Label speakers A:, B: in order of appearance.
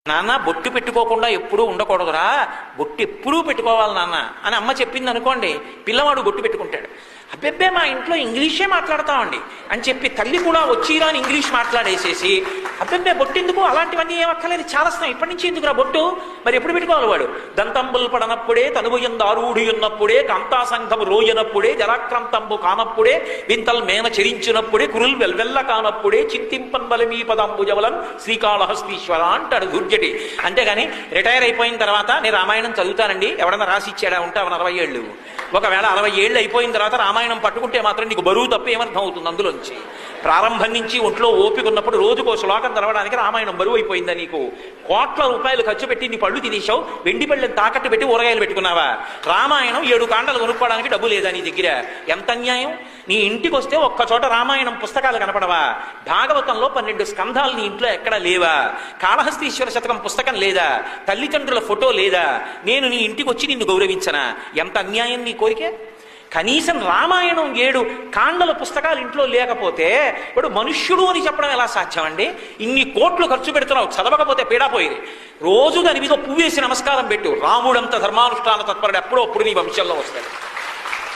A: నాన్న బొట్టు పెట్టుకోకుండా ఎప్పుడూ ఉండకూడదురా, బొట్టు ఎప్పుడూ పెట్టుకోవాలి నాన్న అని అమ్మ చెప్పింది అనుకోండి, పిల్లవాడు బొట్టు పెట్టుకుంటాడు. అబ్బెబ్బే మా ఇంట్లో ఇంగ్లీషే మాట్లాడతామండి అని చెప్పి తల్లి కూడా వచ్చిరాని ఇంగ్లీష్ మాట్లాడేసేసి అబ్బెబ్బే బొట్టు ఎందుకు, అలాంటివన్నీ ఏమక్కర్లేదు, చాలస్తాం, ఇప్పటి నుంచి ఎందుకురా బొట్టు, మరి ఎప్పుడు పెట్టుకోవాలి వాడు? దంతంబులు పడనప్పుడే తనువుయందారూఢి ఉన్నప్పుడే కాంతాసంఘము రోయనప్పుడే జరాక్రాంతంబు కానప్పుడే వింతల్ మేన చెరించినప్పుడే కురుల్ వెల్వెల్ల కానప్పుడే చింతింపన్ బలమీ పదంబుజవలం శ్రీకాళహస్తీశ్వర అంటాడు దుర్జటి. అంతేగాని రిటైర్ అయిపోయిన తర్వాత నేను రామాయణం చదువుతానండి ఎవడన్నా రాసి ఇచ్చాడా ఉంటే అవన 60 ఏళ్ళు, ఒకవేళ 60 ఏళ్ళు అయిపోయిన తర్వాత రామాయణం పట్టుకుంటే మాత్రం నీకు బరువు తప్ప ఏమర్థం అవుతుంది? అందులోంచి ప్రారంభం నుంచి ఒంట్లో ఓపిక ఉన్నప్పుడు రోజుకో శ్లోకం చదవడానికి రామాయణం బరువు అయిపోయిందా నీకు? కోట్ల రూపాయలు ఖర్చు పెట్టి నీ పళ్ళు తినేసావు, వెండి పళ్ళని తాకట్టు పెట్టి ఊరగాయలు పెట్టుకున్నావా? రామాయణం 7 కాండలు కొనుక్కోవడానికి డబ్బు లేదా నీ దగ్గర? ఎంత అన్యాయం! నీ ఇంటికి వస్తే ఒక్క చోట రామాయణం పుస్తకాలు కనపడవా? భాగవతంలో 12 స్కంధాలు నీ ఇంట్లో ఎక్కడ లేవా? కాళహస్తీశ్వర శతకం పుస్తకం లేదా? తల్లిదండ్రుల ఫోటో లేదా? నేను నీ ఇంటికి వచ్చి నిన్ను గౌరవించనా? ఎంత అన్యాయం నీ కోరికే! కనీసం రామాయణం 7 కాండల పుస్తకాలు ఇంట్లో లేకపోతే ఇప్పుడు మనుష్యుడు అని చెప్పడం ఎలా సాధ్యం అండి? ఇన్ని కోట్లు ఖర్చు పెడుతున్నావు, చదవకపోతే పీడాపోయి రోజు దాని మీద పువ్వేసి నమస్కారం పెట్టు. రాముడంత ధర్మానుష్ఠాన తత్పరుడు ఎప్పుడో అప్పుడు నీ వంశంలో వస్తాడు.